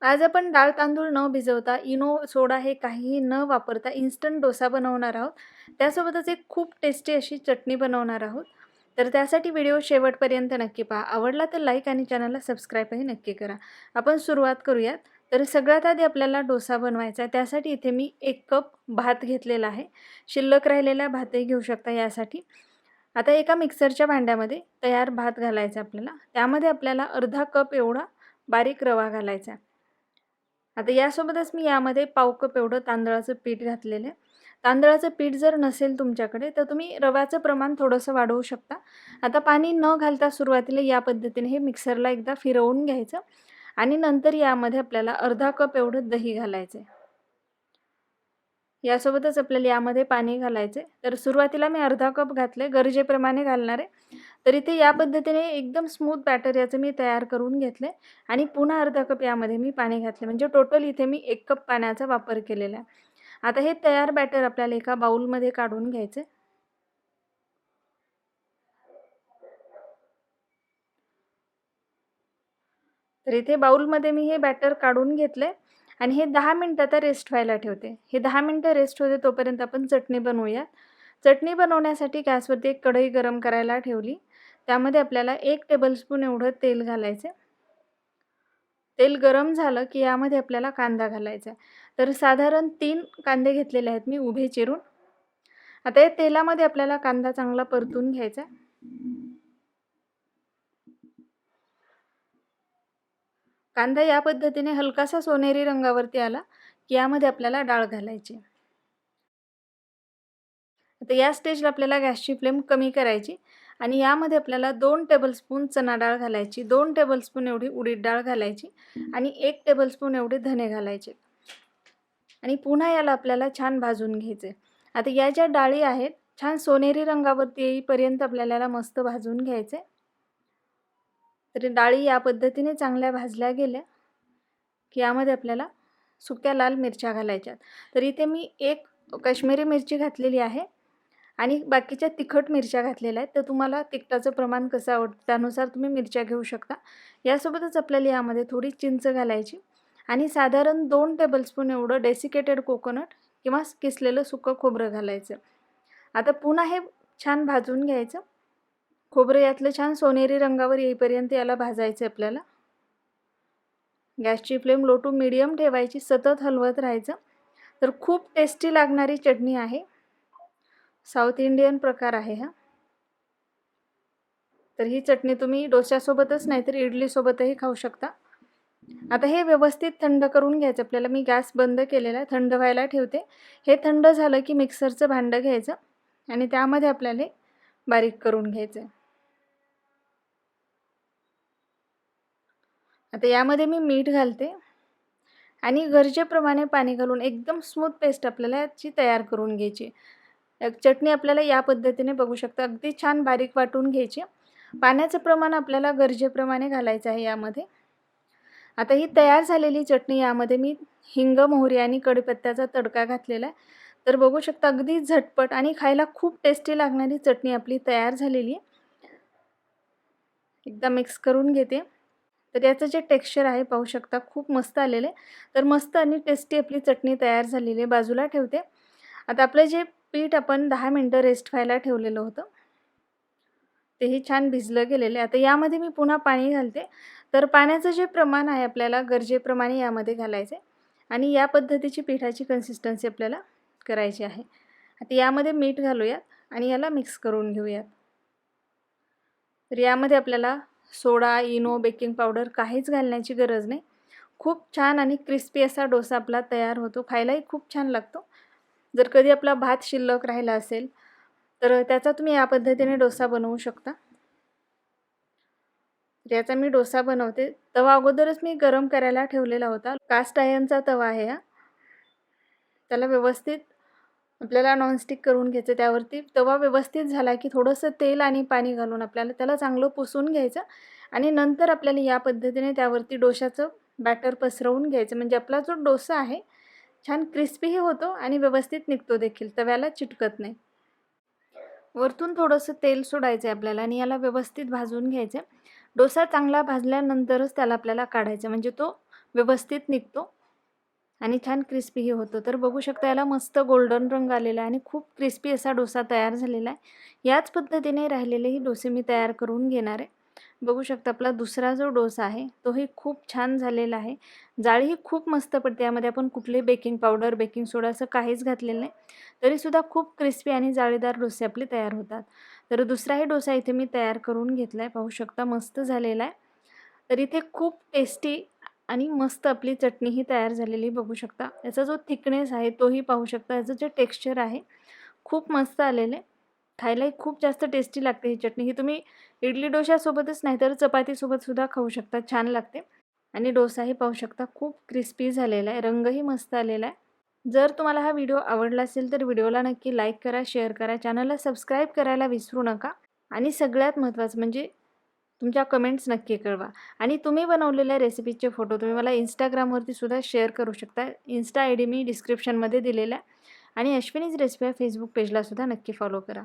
आज आपण डाळ तांदूळ न भिजवता इनो, सोडा हे काहीही न वापरता इन्स्टंट डोसा बनवणार आहोत. त्यासोबतच एक खूप टेस्टी अशी चटणी बनवणार आहोत. तर त्यासाठी व्हिडिओ शेवटपर्यंत नक्की पहा. आवडला तर लाईक आणि चॅनलला सबस्क्राईबही नक्की करा. आपण सुरुवात करूयात. तर सगळ्यात आधी आपल्याला डोसा बनवायचा आहे. त्यासाठी इथे मी 1 कप भात घेतलेला आहे. शिल्लक राहिलेला भातही घेऊ शकता यासाठी. आता एका मिक्सरच्या भांड्यामध्ये तयार भात घालायचा आपल्याला. त्यामध्ये आपल्याला अर्धा कप एवढा बारीक रवा घालायचा आहे. आता यासोबतच मी यामध्ये पाव कप एवढं तांदळाचं पीठ घातलेलं आहे. तांदळाचं पीठ जर नसेल तुमच्याकडे तर तुम्ही रव्याचं प्रमाण थोडंसं वाढवू शकता. आता पाणी न घालता सुरुवातीला या पद्धतीने हे मिक्सरला एकदा फिरवून घ्यायचं आणि नंतर यामध्ये आपल्याला अर्धा कप एवढं दही घालायचं आहे. यासोबतच आपल्याला यामध्ये पाणी घालायचं आहे. तर सुरुवातीला मी अर्धा कप घातले, गरजेप्रमाणे घालणार आहे. तर इथे या पद्धतीने एकदम स्मूथ बॅटर याचं मी तयार करून घेतले आणि पुन्हा अर्धा कप यामध्ये मी पाणी घातले. म्हणजे टोटल इथे मी 1 कप पाण्याचा वापर केलेला आहे. आता हे तयार बॅटर आपल्याला एका बाउलमध्ये काढून घ्यायचे. तर इथे बाउलमध्ये मी हे बॅटर काढून घेतले आणि हे 10 मिनिटं आता रेस्ट व्हायला ठेवते. हे 10 मिनिटं रेस्ट होते तोपर्यंत आपण चटणी बनवूया. चटणी बनवण्यासाठी गॅसवरती एक कढई गरम करायला ठेवली. त्यामध्ये आपल्याला 1 टेबलस्पून एवढं तेल घालायचं. तेल गरम झालं की यामध्ये आपल्याला कांदा घालायचा आहे. तर साधारण 3 कांदे घेतलेले आहेत मी उभे चिरून. आता या तेलामध्ये आपल्याला कांदा चांगला परतून घ्यायचा. कांदा या पद्धतीने हलकासा सोनेरी रंगावरती आला की यामध्ये आपल्याला डाळ घालायची. आता या स्टेजला आपल्याला गॅसची फ्लेम कमी करायची आणि यामध्ये आपल्याला 2 टेबलस्पून चणा डाळ घालायची, 2 टेबलस्पून एवढी उडीद डाळ घालायची आणि 1 टेबलस्पून एवढे धने घालायचे आणि पुन्हा याला आपल्याला छान भाजून घ्यायचे. आता या ज्या डाळी आहेत छान सोनेरी रंगावरती येईपर्यंत आपल्याला याला मस्त भाजून घ्यायचे. तर डाळी या पद्धतीने चांगल्या भाजल्या गेल्या की यामध्ये आपल्याला सुक्या लाल मिरच्या घालायच्या. तर इथे मी 1 काश्मीरी मिरची घातलेली आहे आणि बाकीच्या तिखट मिरच्या घातलेल्या आहेत. तर तुम्हाला तिखटाचं प्रमाण कसं आवडतं त्यानुसार तुम्ही मिरच्या घेऊ शकता. यासोबतच आपल्याला यामध्ये थोडी चिंच घालायची आणि साधारण 2 टेबलस्पून एवढं डेसिकेटेड कोकोनट किंवा किसलेलं सुकं खोबरं घालायचं. आता पुन्हा हे छान भाजून घ्यायचं. खोबरं यातलं छान सोनेरी रंगावर येईपर्यंत याला भाजायचं आपल्याला. गॅसची फ्लेम लो टू मीडियम ठेवायची, सतत हलवत राहायचं. तर खूप टेस्टी लागणारी चटणी आहे. साऊथ इंडियन प्रकार आहे हा. तर ही चटणी तुम्ही डोश्यासोबतच नाहीतर इडलीसोबतही खाऊ शकता. आता हे व्यवस्थित थंड करून घ्यायचं आपल्याला. मी गॅस बंद केलेला आहे, थंड व्हायला ठेवते. हे थंड झालं की मिक्सरचं भांडं घ्यायचं आणि त्यामध्ये आपल्याला बारीक करून घ्यायचं आहे. आता यामध्ये मी मीठ घालते आणि गरजेप्रमाणे पाणी घालून एकदम स्मूथ पेस्ट आपल्याला याची तयार करून घ्यायची. चटणी आपल्याला या पद्धतीने बघू शकता अगदी छान बारीक वाटून घ्यायची. पाण्याचं प्रमाण आपल्याला गरजेप्रमाणे घालायचं आहे यामध्ये. आता ही तयार झालेली चटणी यामध्ये मी हिंग, मोहरी आणि कढीपत्त्याचा तडका घातलेला आहे. तर बघू शकता अगदी झटपट आणि खायला खूप टेस्टी लागणारी चटणी आपली तयार झालेली आहे. एकदा मिक्स करून घेते. तर याचं जे टेक्स्चर आहे पाहू शकता खूप मस्त आलेलं आहे. तर मस्त आणि टेस्टी आपली चटणी तयार झालेली आहे. बाजूला ठेवते. आता आपलं जे पीठ आपण 10 मिनिटं रेस्ट व्हायला ठेवलेलं होतं तेही छान भिजलं गेलेलं आहे. आता यामध्ये मी पुन्हा पाणी घालते. तर पाण्याचं जे प्रमाण आहे आपल्याला गरजेप्रमाणे यामध्ये घालायचे आणि या पद्धतीची पिठाची कन्सिस्टन्सी आपल्याला करायची आहे. आता यामध्ये मीठ घालूयात आणि याला मिक्स करून घेऊयात. तर यामध्ये आपल्याला सोडा, इनो, बेकिंग पावडर काहीच घालण्याची गरज नाही. खूप छान आणि क्रिस्पी असा डोसा आपला तयार होतो. खायलाही खूप छान लागतो. जर कधी आपला भात शिल्लक राहिला असेल तर त्याचा तुम्ही या पद्धतीने डोसा बनवू शकता. तर याचा मी डोसा बनवते. तवा अगोदरच मी गरम करायला ठेवलेला होता. कास्ट आयर्नचा तवा आहे हा. त्याला व्यवस्थित आपल्याला नॉनस्टिक करून घ्यायचं. त्यावरती तवा व्यवस्थित झाला की थोडंसं तेल आणि पाणी घालून आपल्याला त्याला चांगलं पुसून घ्यायचं आणि नंतर आपल्याला या पद्धतीने त्यावरती डोशाचं बॅटर पसरवून घ्यायचं. म्हणजे आपला जो डोसा आहे छान क्रिस्पीही होतो आणि व्यवस्थित निघतो देखील, तव्याला चिटकत नाही. वरतून थोडंसं तेल सोडायचं आहे आपल्याला आणि याला व्यवस्थित भाजून घ्यायचं. डोसा चांगला भाजल्यानंतरच त्याला आपल्याला काढायचं म्हणजे तो व्यवस्थित निघतो आणि छान क्रिस्पीही होतो. तर बघू शकता याला मस्त गोल्डन रंग आलेला आहे आणि खूप क्रिस्पी असा डोसा तयार झालेला आहे. याच पद्धतीने राहिलेलेही डोसे मी तयार करून घेणार आहे. बघू शकता आपला दुसरा जो डोसा आहे तोही खूप छान झालेला आहे. जाळीही खूप मस्त पडते. यामध्ये आपण कुठले बेकिंग पावडर, बेकिंग सोडा असं काहीच घातलेलं नाही. तरीसुद्धा खूप क्रिस्पी आणि जाळीदार डोसे आपले तयार होतात. तर दुसराही डोसा इथे मी तयार करून घेतला आहे. पाहू शकता मस्त झालेला आहे. तर इथे खूप टेस्टी आणि मस्त आपली चटणीही तयार झालेली बघू शकता. याचा जो थिकनेस आहे तोही पाहू शकता. याचं जे टेक्स्चर आहे खूप मस्त आलेलं आहे. खायलाही खूप जास्त टेस्टी लागते ही चटणी. ही तुम्ही इडली डोशासोबतच नाही तर चपातीसोबतसुद्धा खाऊ शकता. छान लागते. आणि डोसाही पाहू शकता खूप क्रिस्पी झालेला आहे. रंगही मस्त आलेला आहे. जर तुम्हाला हा व्हिडिओ आवडला असेल तर व्हिडिओला नक्की लाईक करा, शेअर करा, चॅनलला सबस्क्राईब करायला विसरू नका. आणि सगळ्यात महत्त्वाचं म्हणजे तुमच्या कमेंट्स नक्की कळवा. आणि तुम्ही बनवलेल्या रेसिपीचे फोटो तुम्ही मला Instagramवरती सुद्धा शेअर करू शकता. इन्स्टा आय डी मी डिस्क्रिप्शनमध्ये दिलेला आहे. आणि अश्विनीज रेसिपी या फेसबुक पेजला सुद्धा नक्की फॉलो करा.